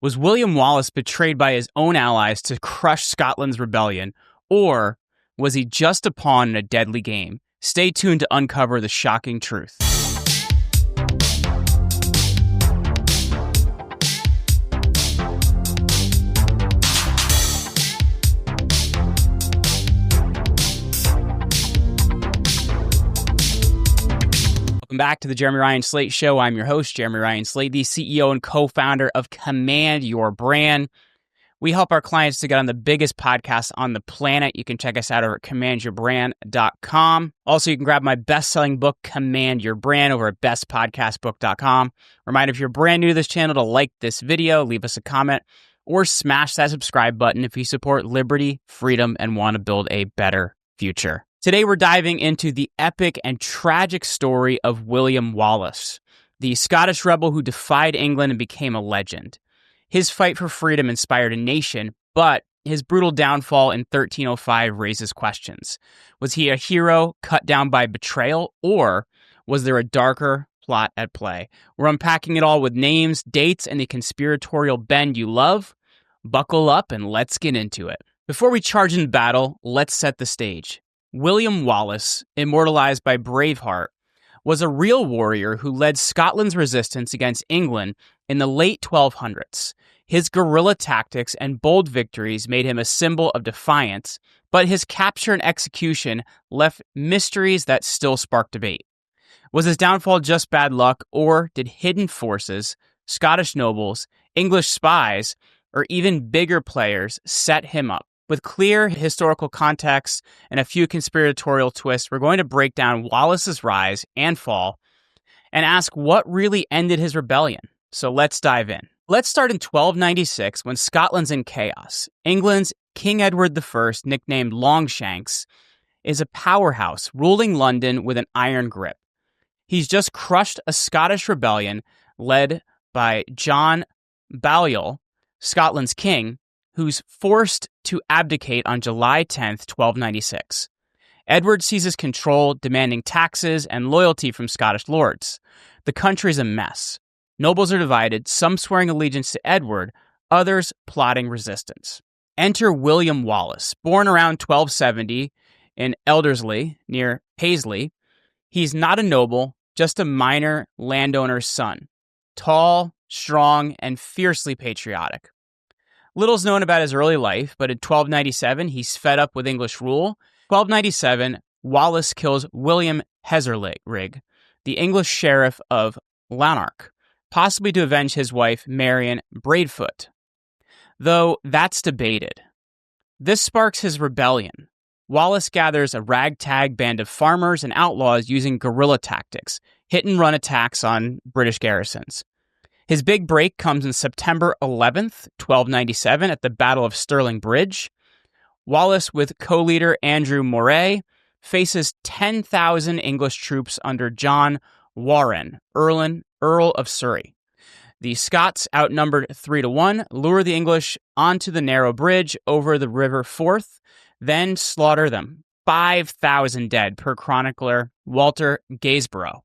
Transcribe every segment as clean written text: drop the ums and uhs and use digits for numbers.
Was William Wallace betrayed by his own allies to crush Scotland's rebellion, or was he just a pawn in a deadly game? Stay tuned to uncover the shocking truth. Welcome back to the Jeremy Ryan Slate Show. I'm your host, Jeremy Ryan Slate, the CEO and co-founder of Command Your Brand. We help our clients to get on the biggest podcast on the planet. You can check us out over at commandyourbrand.com. Also, you can grab my best-selling book, Command Your Brand, over at bestpodcastbook.com. Reminder, if you're brand new to this channel, to like this video, leave us a comment, or smash that subscribe button if you support liberty, freedom, and want to build a better future. Today, we're diving into the epic and tragic story of William Wallace, the Scottish rebel who defied England and became a legend. His fight for freedom inspired a nation, but his brutal downfall in 1305 raises questions. Was he a hero cut down by betrayal, or was there a darker plot at play? We're unpacking it all with names, dates, and the conspiratorial bend you love. Buckle up and let's get into it. Before we charge into battle, let's set the stage. William Wallace, immortalized by Braveheart, was a real warrior who led Scotland's resistance against England in the late 1200s. His guerrilla tactics and bold victories made him a symbol of defiance, but his capture and execution left mysteries that still spark debate. Was his downfall just bad luck, or did hidden forces, Scottish nobles, English spies, or even bigger players set him up? With clear historical context and a few conspiratorial twists, we're going to break down Wallace's rise and fall and ask what really ended his rebellion. So let's dive in. Let's start in 1296 when Scotland's in chaos. England's King Edward I, nicknamed Longshanks, is a powerhouse ruling London with an iron grip. He's just crushed a Scottish rebellion led by John Balliol, Scotland's king, who's forced to abdicate on July 10th, 1296. Edward seizes control, demanding taxes and loyalty from Scottish lords. The country's a mess. Nobles are divided, some swearing allegiance to Edward, others plotting resistance. Enter William Wallace, born around 1270 in Elderslie, near Paisley. He's not a noble, just a minor landowner's son. Tall, strong, and fiercely patriotic. Little's known about his early life, but in 1297, he's fed up with English rule. 1297, Wallace kills William Hesselrig, the English sheriff of Lanark, possibly to avenge his wife, Marion Braidfoot. Though that's debated. This sparks his rebellion. Wallace gathers a ragtag band of farmers and outlaws using guerrilla tactics, hit-and-run attacks on British garrisons. His big break comes in September 11th, 1297, at the Battle of Stirling Bridge. Wallace, with co-leader Andrew Moray, faces 10,000 English troops under John Warren, Earl of Surrey. The Scots, outnumbered 3-1, lure the English onto the narrow bridge over the River Forth, then slaughter them. 5,000 dead, per chronicler Walter Gainsborough.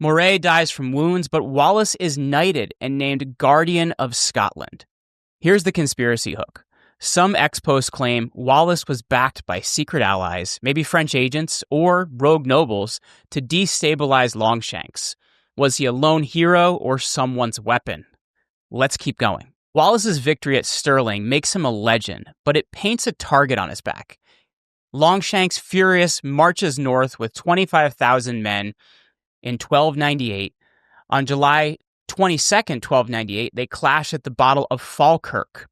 Moray dies from wounds, but Wallace is knighted and named Guardian of Scotland. Here's the conspiracy hook. Some ex-post claim Wallace was backed by secret allies, maybe French agents or rogue nobles, to destabilize Longshanks. Was he a lone hero or someone's weapon? Let's keep going. Wallace's victory at Stirling makes him a legend, but it paints a target on his back. Longshanks, furious, marches north with 25,000 men in 1298. On July 22nd, 1298, they clash at the Battle of Falkirk.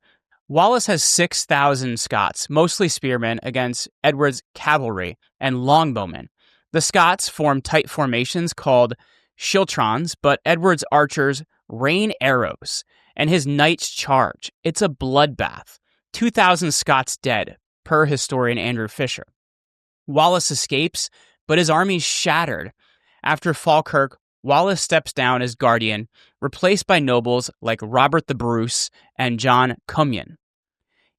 Wallace has 6,000 Scots, mostly spearmen, against Edward's cavalry and longbowmen. The Scots form tight formations called schiltrons, but Edward's archers rain arrows, and his knights charge. It's a bloodbath. 2,000 Scots dead, per historian Andrew Fisher. Wallace escapes, but his army's shattered. After Falkirk, Wallace steps down as guardian, replaced by nobles like Robert the Bruce and John Cummin.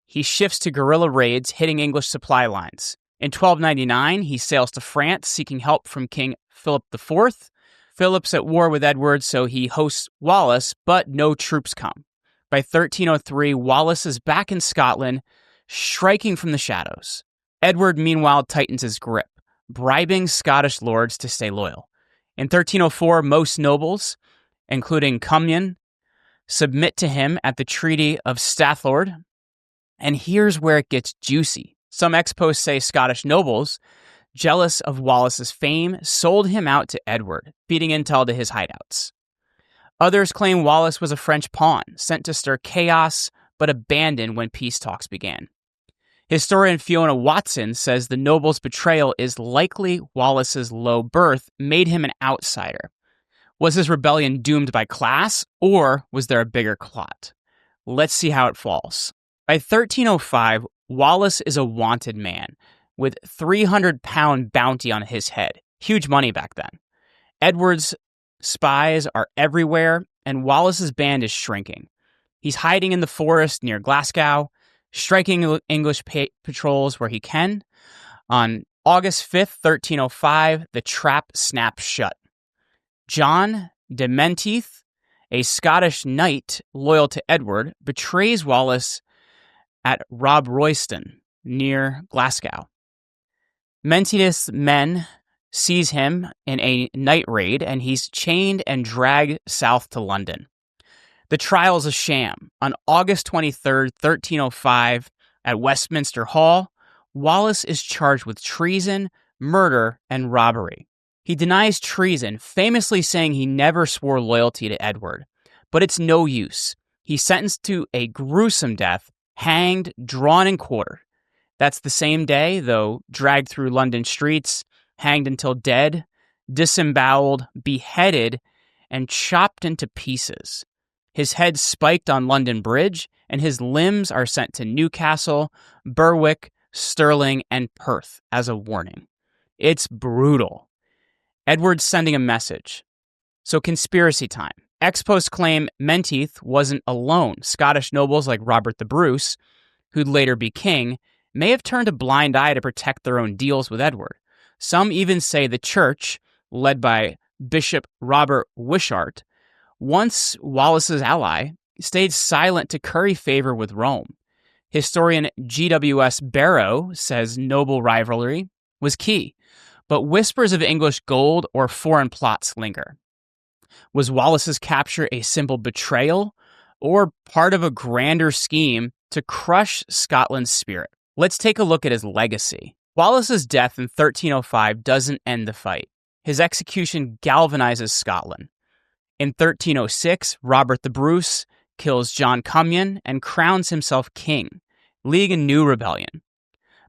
He shifts to guerrilla raids, hitting English supply lines. In 1299, he sails to France, seeking help from King Philip IV. Philip's at war with Edward, so he hosts Wallace, but no troops come. By 1303, Wallace is back in Scotland, striking from the shadows. Edward, meanwhile, tightens his grip, bribing Scottish lords to stay loyal. In 1304, most nobles, including Cummin, submit to him at the Treaty of Stafford. And here's where it gets juicy. Some ex-posts say Scottish nobles, jealous of Wallace's fame, sold him out to Edward, feeding intel to his hideouts. Others claim Wallace was a French pawn, sent to stir chaos, but abandoned when peace talks began. Historian Fiona Watson says the noble's betrayal is likely Wallace's low birth made him an outsider. Was his rebellion doomed by class, or was there a bigger plot? Let's see how it falls. By 1305, Wallace is a wanted man, with £300 bounty on his head. Huge money back then. Edward's spies are everywhere, and Wallace's band is shrinking. He's hiding in the forest near Glasgow, striking English patrols where he can. On August 5th, 1305, the trap snaps shut. John de Menteith, a Scottish knight loyal to Edward, betrays Wallace at Robroyston, near Glasgow. Menteith's men seize him in a night raid, and he's chained and dragged south to London. The trial is a sham. On August 23rd, 1305, at Westminster Hall, Wallace is charged with treason, murder, and robbery. He denies treason, famously saying he never swore loyalty to Edward. But it's no use. He's sentenced to a gruesome death, hanged, drawn, and quartered. That's the same day, though, dragged through London streets, hanged until dead, disemboweled, beheaded, and chopped into pieces. His head spiked on London Bridge, and his limbs are sent to Newcastle, Berwick, Stirling, and Perth as a warning. It's brutal. Edward's sending a message. So conspiracy time. Ex-post claim Menteith wasn't alone. Scottish nobles like Robert the Bruce, who'd later be king, may have turned a blind eye to protect their own deals with Edward. Some even say the church, led by Bishop Robert Wishart, once Wallace's ally, stayed silent to curry favor with Rome. Historian G.W.S. Barrow says noble rivalry was key, but whispers of English gold or foreign plots linger. Was Wallace's capture a simple betrayal or part of a grander scheme to crush Scotland's spirit? Let's take a look at his legacy. Wallace's death in 1305 doesn't end the fight. His execution galvanizes Scotland. In 1306, Robert the Bruce kills John Cummin and crowns himself king, leading a new rebellion.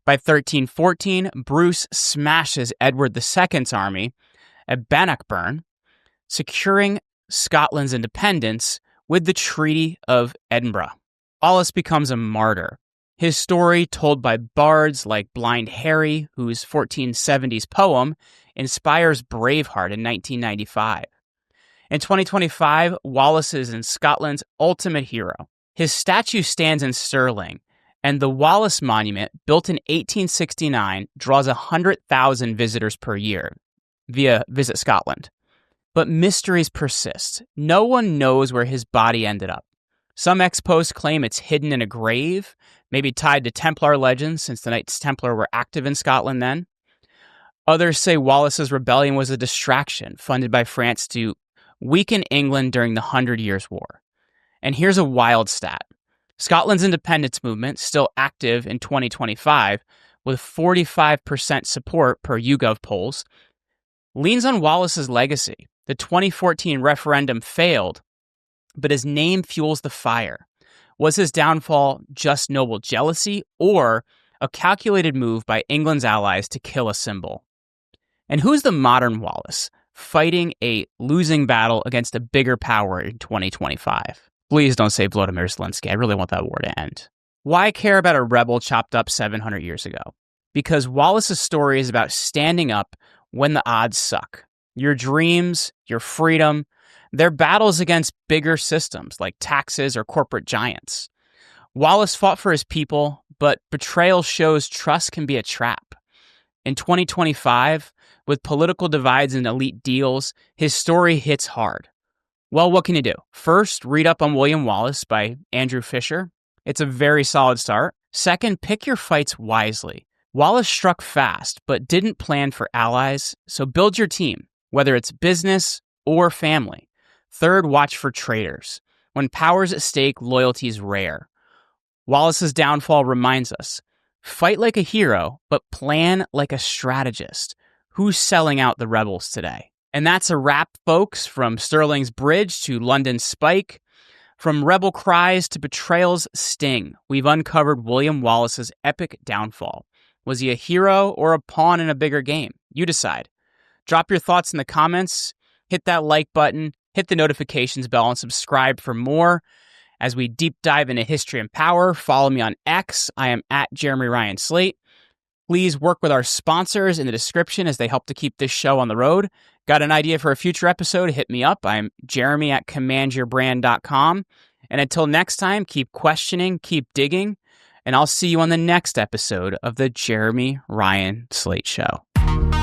By 1314, Bruce smashes Edward II's army at Bannockburn, securing Scotland's independence with the Treaty of Edinburgh. Wallace becomes a martyr. His story, told by bards like Blind Hary, whose 1470s poem inspires Braveheart in 1995. In 2025, Wallace is Scotland's ultimate hero. His statue stands in Stirling, and the Wallace Monument, built in 1869, draws 100,000 visitors per year via Visit Scotland. But mysteries persist. No one knows where his body ended up. Some ex-posts claim it's hidden in a grave, maybe tied to Templar legends since the Knights Templar were active in Scotland then. Others say Wallace's rebellion was a distraction funded by France to weaken England during the 100 Years' War. And here's a wild stat. Scotland's independence movement, still active in 2025, with 45% support per YouGov polls, leans on Wallace's legacy. The 2014 referendum failed, but his name fuels the fire. Was his downfall just noble jealousy or a calculated move by England's allies to kill a symbol? And who's the modern Wallace, fighting a losing battle against a bigger power in 2025? Please don't say Volodymyr Zelensky. I really want that war to end. Why care about a rebel chopped up 700 years ago? Because Wallace's story is about standing up when the odds suck. Your dreams, your freedom, they're battles against bigger systems like taxes or corporate giants. Wallace fought for his people, but betrayal shows trust can be a trap. In 2025, with political divides and elite deals, his story hits hard. Well, what can you do? First, read up on William Wallace by Andrew Fisher. It's a very solid start. Second, pick your fights wisely. Wallace struck fast, but didn't plan for allies, so build your team, whether it's business or family. Third, watch for traitors. When power's at stake, loyalty is rare. Wallace's downfall reminds us, fight like a hero, but plan like a strategist. Who's selling out the rebels today? And that's a wrap, folks, from Stirling's bridge to London's spike. From rebel cries to betrayal's sting, we've uncovered William Wallace's epic downfall. Was he a hero or a pawn in a bigger game? You decide. Drop your thoughts in the comments, hit that like button, hit the notifications bell, and subscribe for more. As we deep dive into history and power, follow me on X. I am at Jeremy Ryan Slate. Please work with our sponsors in the description as they help to keep this show on the road. Got an idea for a future episode? Hit me up. I'm Jeremy at commandyourbrand.com. And until next time, keep questioning, keep digging, and I'll see you on the next episode of the Jeremy Ryan Slate Show.